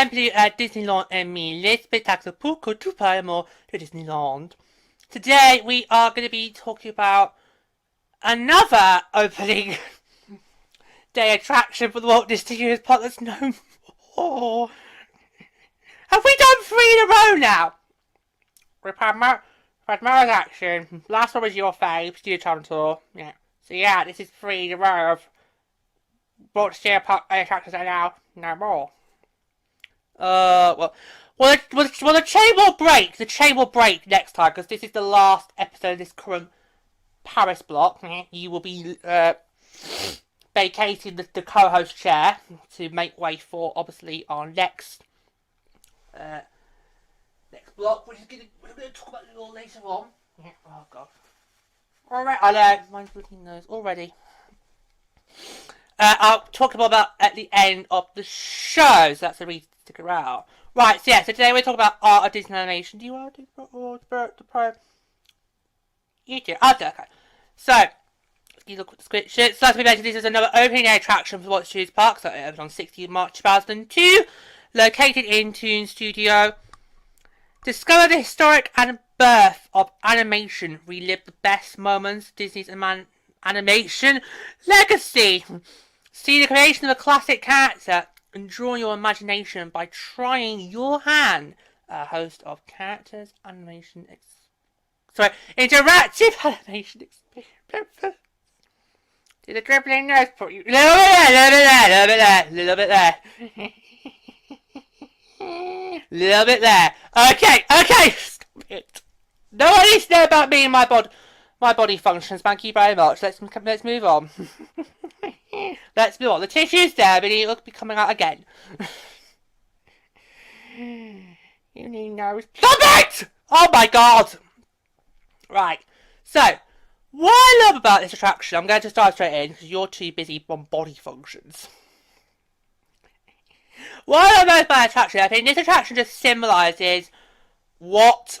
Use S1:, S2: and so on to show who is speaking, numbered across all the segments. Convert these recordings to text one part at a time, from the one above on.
S1: bienvenue à Disneyland and les spectacles pour que tu parles to Disneyland. Today we are going to be talking about another opening day attraction for the Walt Disney Studios Park that's no more. Have we done 3 in a row now? We've had more action. Last one was your fave, Tram Tour. Yeah. So yeah, this is 3 in a row of Walt Disney Park attractions are now no more. The chain will break. The chain will break next time because this is the last episode of this current Paris block. You will be vacating the co-host chair to make way for obviously our next block, which is we're going to talk about a little later on. Yeah. Oh god. All right, I know mine's looking nose already. I'll talk about that at the end of the show, so that's a reason to stick around. Right, so yeah, so today we're talking about art of Disney animation. Do you want to do the pro? You do. Oh, okay. So, you look at the description. So as we mentioned, this is another opening day attraction for Walt Disney Studios Park. So it opened on 16th March 2002, located in Toon Studio. Discover the historic and birth of animation. Relive the best moments of Disney's animation legacy. See the creation of a classic character and draw your imagination by trying your hand. A host of characters, interactive animation experience. Did the dribbling nose put you? Little bit there. Little bit there. Okay, stop it. No one needs to know about me and my body functions. Thank you very much. Let's move on. Let's move on. The tissue's there, but it'll be coming out again. You need nose. Stop it! Oh my god! Right. So, what I love about this attraction, I'm going to dive straight in because you're too busy on body functions. What I love most about this attraction, I think this attraction just symbolises what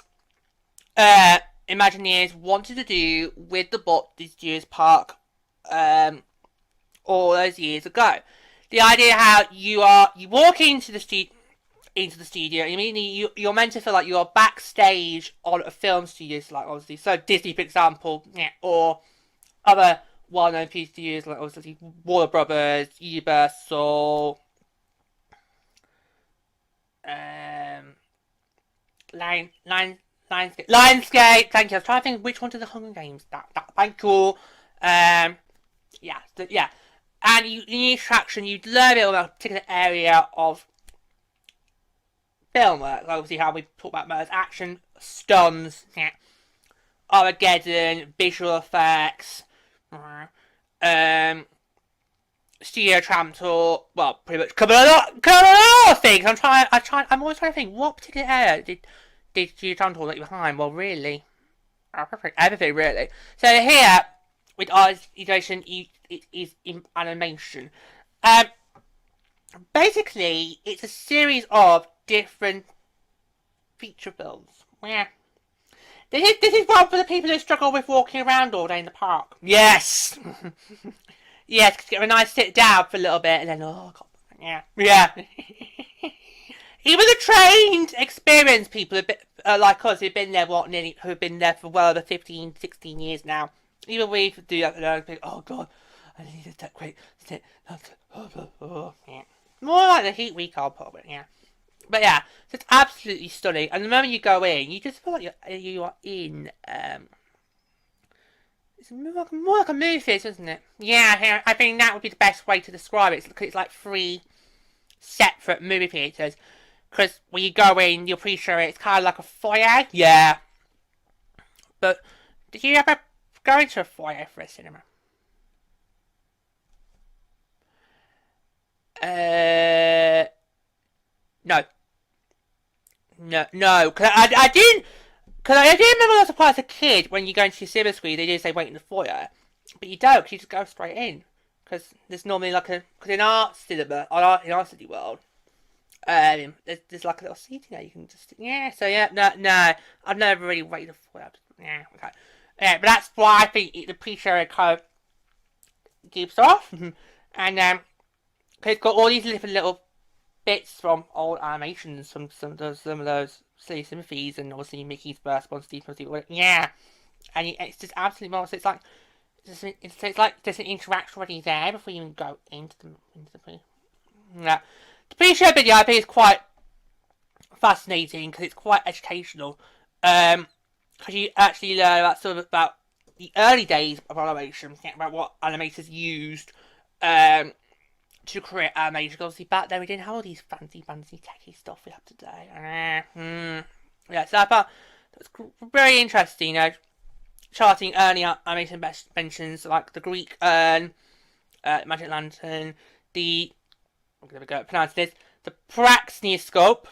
S1: Imagineers wanted to do with the Walt Disney Studios Park all those years ago. The idea how you walk into the studio, you're meant to feel like you're backstage on a film studio, so like obviously, so Disney for example, yeah, or other well-known studios like obviously Warner Brothers, Universal, Lionsgate. Thank you. I was trying to think which one to the Hunger Games. Thank you. Yeah. And in each attraction, you learn a bit about a particular area of film work. Obviously, how we talk about most action, stunts, yeah, Armageddon, visual effects, studio tram tour. Well, pretty much cover a lot of things. I'm always trying to think what particular area did studio tram tour let you behind. Well, really, everything really. So here with art education, it is in animation. Basically, it's a series of different feature films. Yeah. This is one for the people who struggle with walking around all day in the park. Yes! Yes, get a nice sit down for a little bit and then, oh, God. Yeah. Even the trained, experienced people, like us, who've been there, who've been there for well over 15, 16 years now. Even we do that, and think, oh, God, I need to take great sit. Yeah. More like the heat week I'll put it, yeah. But yeah, so it's absolutely stunning. And the moment you go in, you just feel like you are in. It's more like a movie theatre, isn't it? Yeah, I think that would be the best way to describe it. It's like 3 separate movie theatres. Because when you go in, you're pretty sure it's kind of like a foyer. Yeah. But did you ever go into a foyer for a cinema? No. Cause I didn't. Because I did remember I was surprised as a kid when you go into your cinema screen, they did say wait in the foyer, but you don't. Cause you just go straight in. Because there's normally like because in art cinema, in our city world, there's like a little seating there. You can just no. I've never really waited in the foyer. Yeah, okay. Yeah, but that's why I think the pre-show kind of gives off, and it's got all these different little bits from old animations, from some of those silly symphonies, and obviously Mickey's Burst on Steve. Yeah, and it's just absolutely marvelous. It's like there's an interaction already there before you even go into the yeah. The pre-show video I think is quite fascinating because it's quite educational. Because you actually learn about the early days of animation, about what animators used to create animation. Obviously, back then we didn't have all these fancy techie stuff we have today. Yeah, so I thought that's very interesting. Charting early animation inventions like the Greek urn, Magic Lantern, I'm gonna go pronounce this, the Praxinoscope,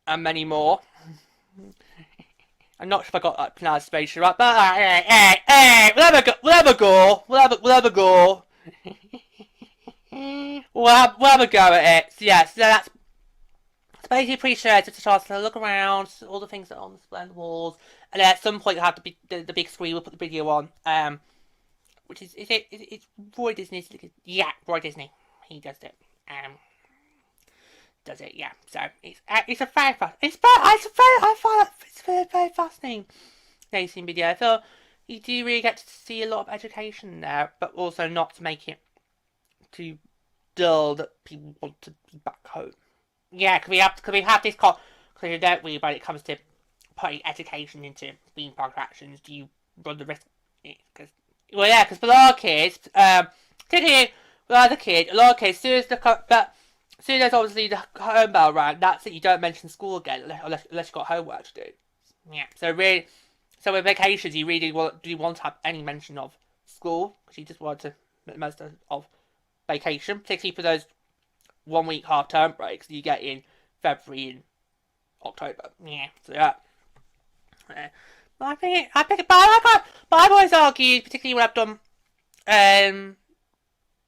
S1: and many more. I'm not sure if I got that pronunciation right, but hey, we'll have a go. We'll have a go. We'll have a go at it. So yeah, so that's basically appreciate it's a chance to look around, all the things that are on display on the walls, and then at some point you have the big screen. We'll put the video on, which is it's Roy Disney. Yeah, Roy Disney. He does it. Does it? Yeah. So it's a very I find it's very fascinating video. I feel you do really get to see a lot of education there, but also not to make it too dull that people want to be back home. Yeah, because we have this because you don't really, when it comes to putting education into theme park attractions, do you run the risk? Because for a lot of kids, particularly with other kids, a lot of kids, as soon as obviously the home bell rang, that's it. You don't mention school again unless you've got homework to do. Yeah. So with vacations, you really do you want to have any mention of school because you just want to make the most of vacation, particularly for those 1 week half term breaks that you get in February and October. Yeah. So yeah. But I've always argued, particularly when I've done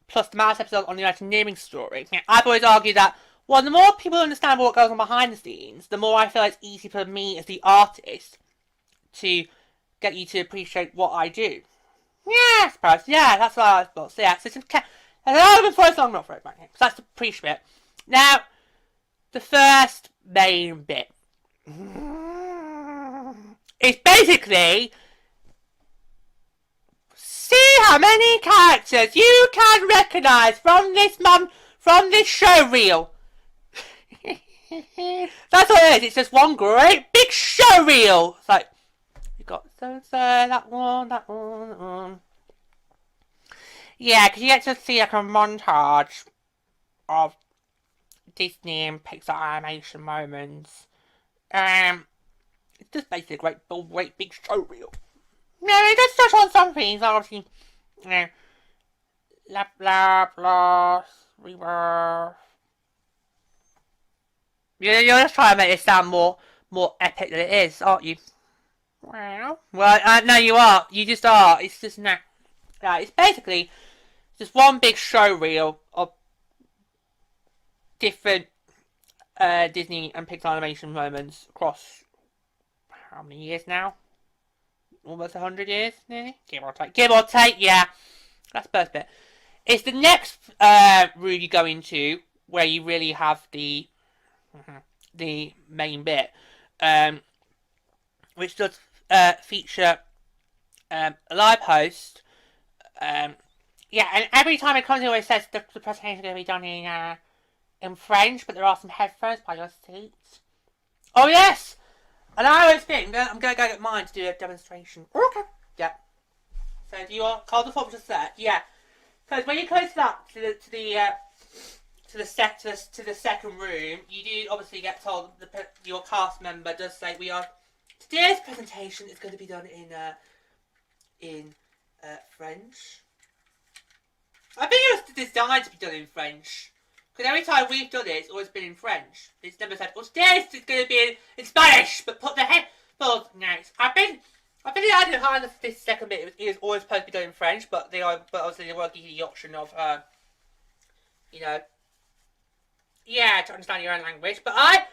S1: plus the Mouse episode on the Imagineering story. Yeah, I've always argued that, the more people understand what goes on behind the scenes, the more I feel it's easy for me as the artist to get you to appreciate what I do. Yeah, I suppose. Yeah, that's what I thought. So yeah, so it's an element for a song, not for it, right? So that's the pre-show bit. Now, the first main bit. It's basically see how many characters you can recognise from this show reel. That's what it is. It's just one great big show reel. It's like you got that one. Yeah, because you get to see like a montage of Disney and Pixar animation moments. It's just basically a great big show reel. Yeah, it does touch on some things, obviously. Laplace, Rebirth. You're just trying to make it sound more epic than it is, aren't you? Well, no, you are. You just are. It's just not. Yeah, it's basically just one big show reel of different Disney and Pixar animation moments across how many years now? Almost 100 years, nearly? Give or take, yeah. That's the first bit. It's the next room you go into where you really have the main bit, which does feature a live host. Yeah, and every time it comes, it always says the presentation is going to be done in French, but there are some headphones by your seat. Oh, yes! And I always think I'm going to go get mine to do a demonstration. Okay. Yeah. So do you want call the just set? Yeah. Because when you close it up to the second room, you do obviously get told your cast member does say today's presentation is going to be done in French. I think it was designed to be done in French. Because every time we've done it, it's always been in French. It's never said, today it's going to be in Spanish, but put the headphones. Nice. I think the idea behind this second bit is always supposed to be done in French, but obviously they won't give you the option of, to understand your own language. But I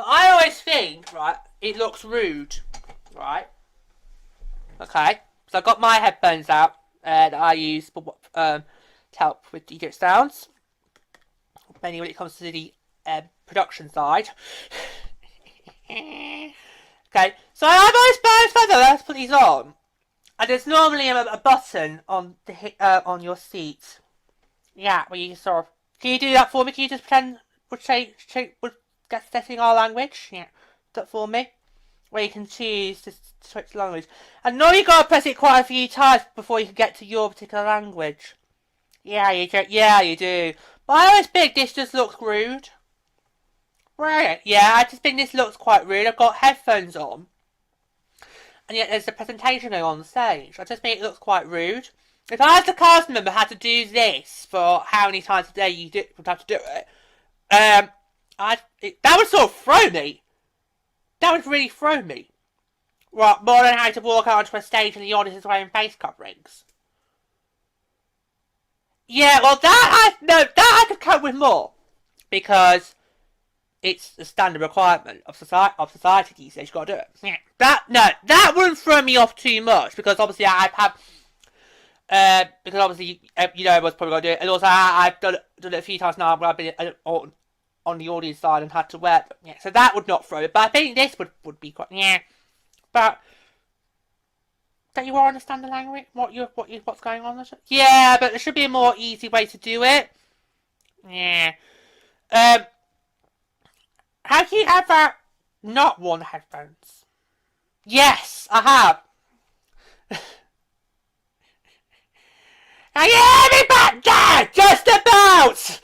S1: always think, right, it looks rude, right? Okay, so I've got my headphones out that I use to help with GDH Sounds. mainly when it comes to the production side. Okay, so I have those feather. Let's put these on, and there's normally a button on the on your seat. Yeah, where you sort of. Can you do that for me? Can you just pretend would get setting our language? Yeah, do that for me. Where you can choose to switch language, and now you gotta press it quite a few times before you can get to your particular language. Yeah, you do. Yeah, you do. But I always think this just looks rude. Right. Yeah, I just think this looks quite rude. I've got headphones on, and yet there's a presentation going on stage. I just think it looks quite rude. If I, as a cast member, had to do this for how many times a day you would have to do it, that would sort of throw me. That would really throw me. Well, more than having to walk out onto a stage and the audience is wearing face coverings. Yeah, well, that I could cope with more, because it's a standard requirement of society these days. You've got to do it. Yeah. That wouldn't throw me off too much, because obviously because obviously everyone's probably got to do it, and also I've done it a few times now where I've been on the audience side and had to wear them. Yeah, so that would not throw it, but I think this would be quite But don't you all understand the language? What's going on? Yeah, but there should be a more easy way to do it. Yeah. Have you ever not worn headphones? Yes, I have. Can you hear me back there? Just about!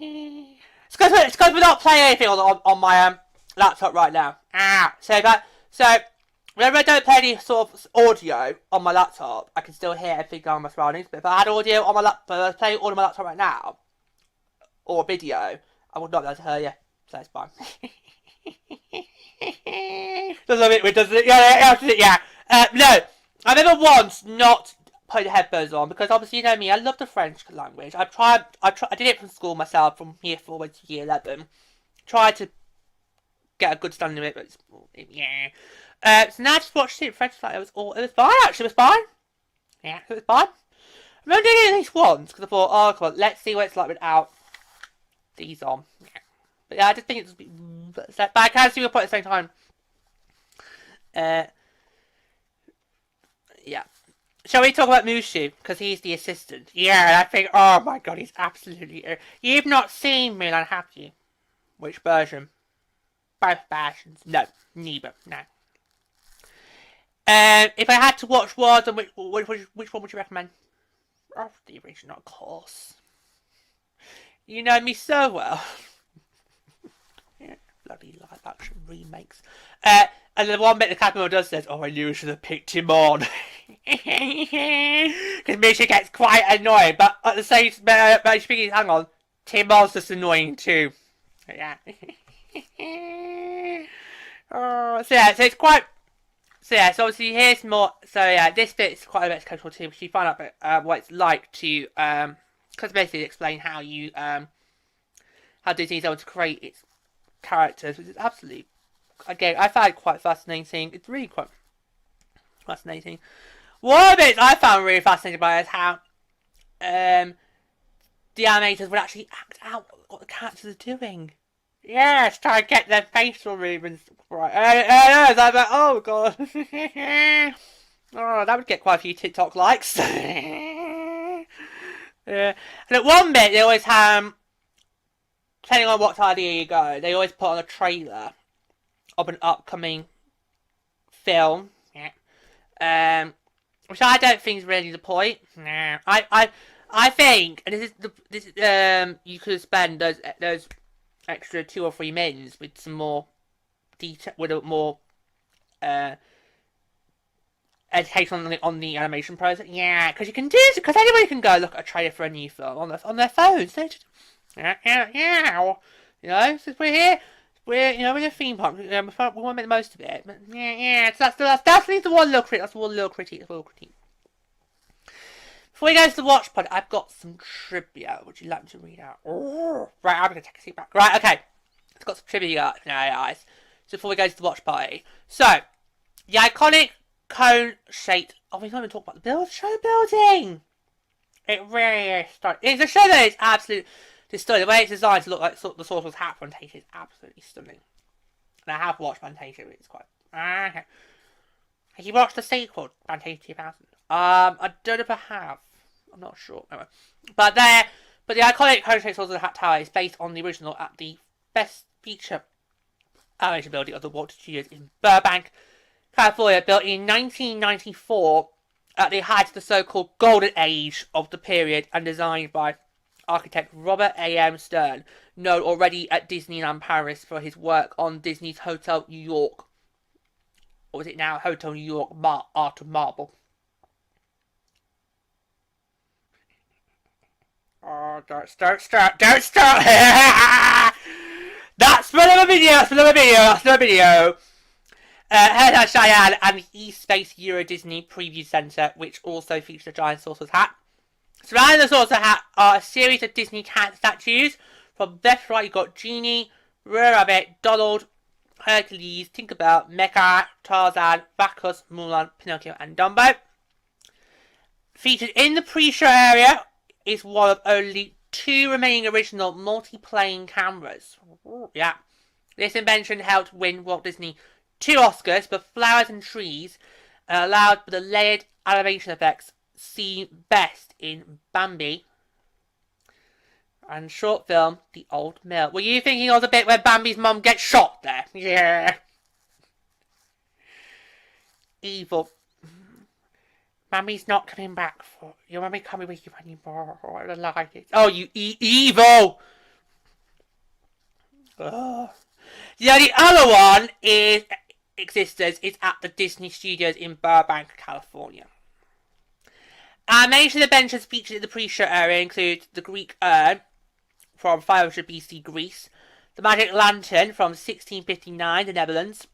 S1: It's because we're not playing anything on my laptop right now. So whenever I don't play any sort of audio on my laptop, I can still hear everything on my surroundings. But if I had audio on my laptop, if I was playing audio on my laptop right now, or video, I would not be able to hear you. So it's fine. Doesn't it? Doesn't it? Yeah. No, I never once not put the headphones on, because obviously you know me, I love the French language. I did it from school myself, from year 4 to year 11. Tried to get a good standing of it, but so now I just watched it in French. Like, it was fine. Actually, it was fine. Yeah, it was fine. I remember doing it at least once, because I thought, oh come on, let's see what it's like without these on. Yeah. But yeah, I just think it's but I can see your point at the same time. Yeah. Shall we talk about Mushu? Because he's the assistant. Yeah, I think, oh my god, he's absolutely... You've not seen Mulan, have you? Which version? Both versions. No, neither. No. If I had to watch one, which one would you recommend? Oh, the original, of course. You know me so well. Yeah, bloody live action remakes. And the one bit the Captain does says, oh, I knew I should have picked him on. Because Misha gets quite annoying, but at the same time, speaking, hang on, Timon's just annoying too. Yeah. So it's quite. So obviously here's more. So yeah, this bit is quite a bit casual too, because you find out about what it's like to because basically explain how you how Disney's able to create its characters, which is absolutely, again, I found it quite fascinating. It's really quite fascinating. One of the bits I found really fascinating about it is how the animators would actually act out what the characters are doing. Yes, try to get their facial movements right. I was like, oh god. Oh, that would get quite a few TikTok likes. And at one bit, they always have, depending on what idea you go, they always put on a trailer of an upcoming film. Yeah. Which I don't think is really the point. No. I think, and this is you could spend those extra 2 or 3 minutes with some more detail, with a more education on the animation process. Yeah, because you can do it, because anybody can go look at a trailer for a new film on their phones. Yeah. You know, since we're here, we're in a theme park. We want to make the most of it. But yeah. So that's definitely the one little critique. That's the one little critique. Before we go to the watch party, I've got some trivia. Would you like me to read out? Oh, right, I'm going to take a seat back. Right, okay. It's got some trivia now, guys. So before we go to the watch party. So, the iconic cone-shaped... Oh, we can't even talk about the show building! It really is stunning. It's a show that is absolutely stunning. The way it's designed to look like the Sorcerer's Hat Fantasia is absolutely stunning. And I have watched Fantasia, it's quite... Okay. Have you watched the sequel, Fantasia 2000? I don't know if I have. I'm not sure. Anyway. But the iconic Coach Sorcerer's Hat Tower is based on the original at the best feature animation building of the Walt Disney Studios in Burbank, California, built in 1994 at the height of the so-called golden age of the period and designed by architect Robert A.M. Stern, known already at Disneyland Paris for his work on Disney's Hotel New York. Or was it now Hotel New York Art of Marble? Oh, don't start! That's for another video, Head Cheyenne and the East Space Euro Disney Preview Centre, which also features a giant Sorcerer's Hat. Surrounding the Sorcerer's Hat are a series of Disney cat statues. From left to right, you've got Genie, Royal Rabbit, Donald, Hercules, Tinkerbell, Mecha, Tarzan, Bacchus, Mulan, Pinocchio, and Dumbo. Featured in the pre-show area is one of only 2 remaining original multi-plane cameras. Yeah. This invention helped win Walt Disney 2 Oscars for Flowers and Trees and allowed for the layered animation effects seen best in Bambi and short film The Old Mill. Were you thinking of the bit where Bambi's mum gets shot there? Yeah. Evil. Mummy's not coming back for your mummy coming with you anymore. I don't like it. Oh, you evil! Ugh. Yeah, the other one is at the Disney Studios in Burbank, California. Animation adventures featured in the pre-show area include the Greek urn from 500 BC Greece, the magic lantern from 1659, the Netherlands,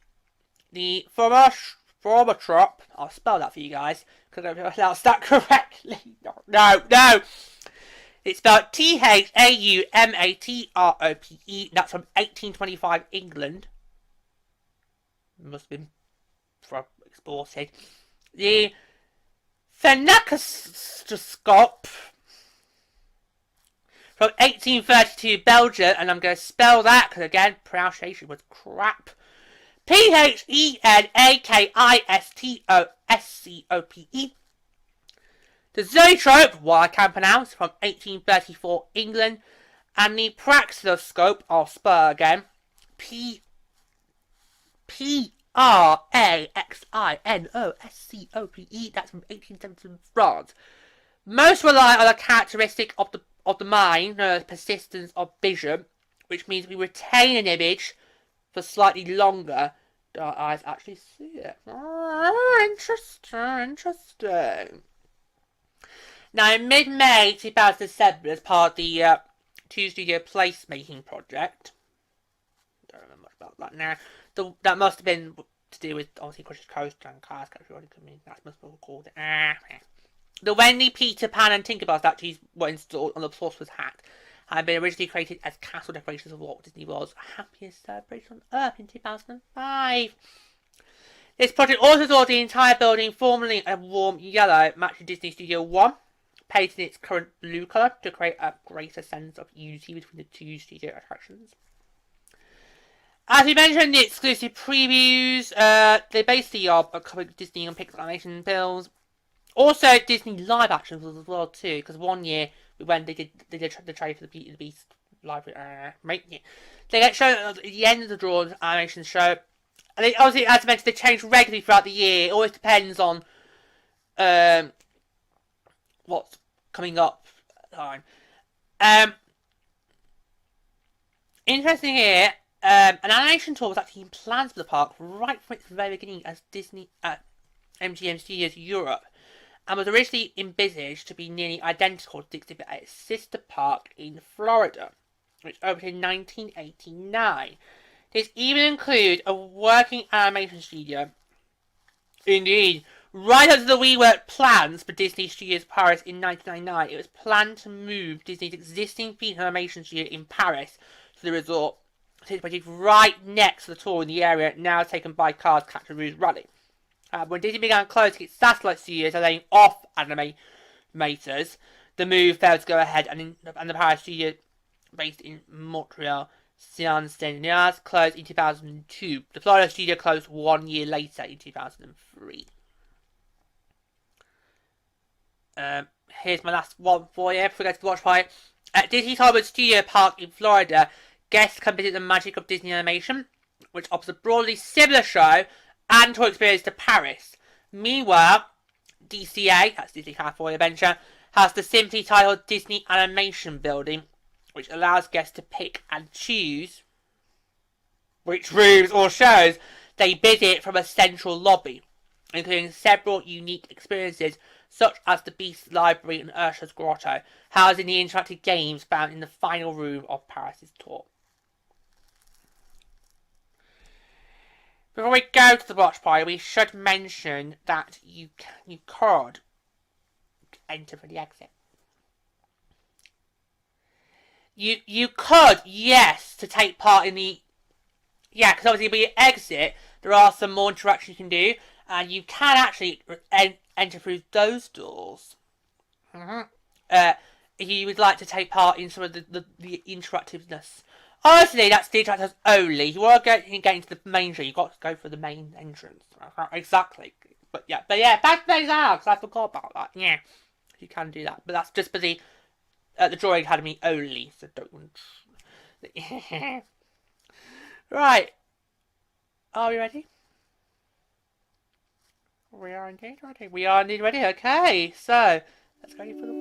S1: the Formatrop, I'll spell that for you guys, because I don't pronounce that correctly. No. It's spelled Thaumatrope, that's from 1825 England. Must have been exported. The Phenacistoscope from 1832 Belgium, and I'm going to spell that because again, pronunciation was crap. Phenakistoscope. The Zoetrope, what I can pronounce, from 1834 England, and the Praxiscope, I'll spell again. Praxinoscope. That's from 1870 France. Most rely on a characteristic of the mind, known as persistence of vision, which means we retain an image for slightly longer than our eyes actually see it. Interesting. Now, in mid-May 2007, as part of the 2-studio placemaking project, don't remember much about that now. That must have been to do with obviously Crush's Coaster and Cars. That's must be called. The Wendy, Peter Pan, and Tinkerbell statues were installed on the Sorcerer's Hat, had been originally created as castle decorations of Walt Disney World's happiest celebration on Earth in 2005. This project also saw the entire building formerly a warm yellow, matching Disney Studio 1, painted in its current blue colour to create a greater sense of unity between the 2 studio attractions. As we mentioned in the exclusive previews, they basically are covering Disney and Pixar animation films. Also, Disney live action films as well too, because one year when they did the trailer for the Beauty and the Beast live, they get shown at the end of the Drawn animation show. And they, obviously, as I mentioned, they change regularly throughout the year. It always depends on what's coming up at the time. Interesting here, an animation tour was actually in plans for the park right from its very beginning as Disney at MGM Studios Europe, and was originally envisaged to be nearly identical to the exhibit at its sister park in Florida, which opened in 1989. This even includes a working animation studio. Indeed, right after the reworked plans for Disney Studios Paris in 1999, it was planned to move Disney's existing feature animation studio in Paris to the resort, situated right next to the tour in the area now taken by Cars Capture Rouge Rally. When Disney began closing its satellite studios and laying off animators, the move failed to go ahead, and the Paris studio, based in Montreal, Saint-Denis, closed in 2002. The Florida studio closed 1 year later in 2003. Here's my last one for you before we go to the watch party. At Disney's Hollywood Studio Park in Florida, guests can visit the magic of Disney animation, which offers a broadly similar show and tour experience to Paris. Meanwhile, DCA, that's Disney California Adventure, has the simply titled Disney Animation Building, which allows guests to pick and choose which rooms or shows they visit from a central lobby, including several unique experiences such as the Beast Library and Ursula's Grotto, housing the interactive games found in the final room of Paris' tour. Before we go to the watch party, we should mention that you could enter for the exit. You could, yes, to take part in the... Yeah, because obviously when you exit, there are some more interactions you can do, and you can actually enter through those doors. If you would like to take part in some of the interactiveness. Honestly, that's the interactives only. If you want to get into the main show, you've got to go for the main entrance. Exactly. But yeah, back to those out, because I forgot about that. Yeah, you can do that. But that's just for the Drawing Academy only, so don't... Right. Are we ready? We are indeed ready. Okay, so let's go for the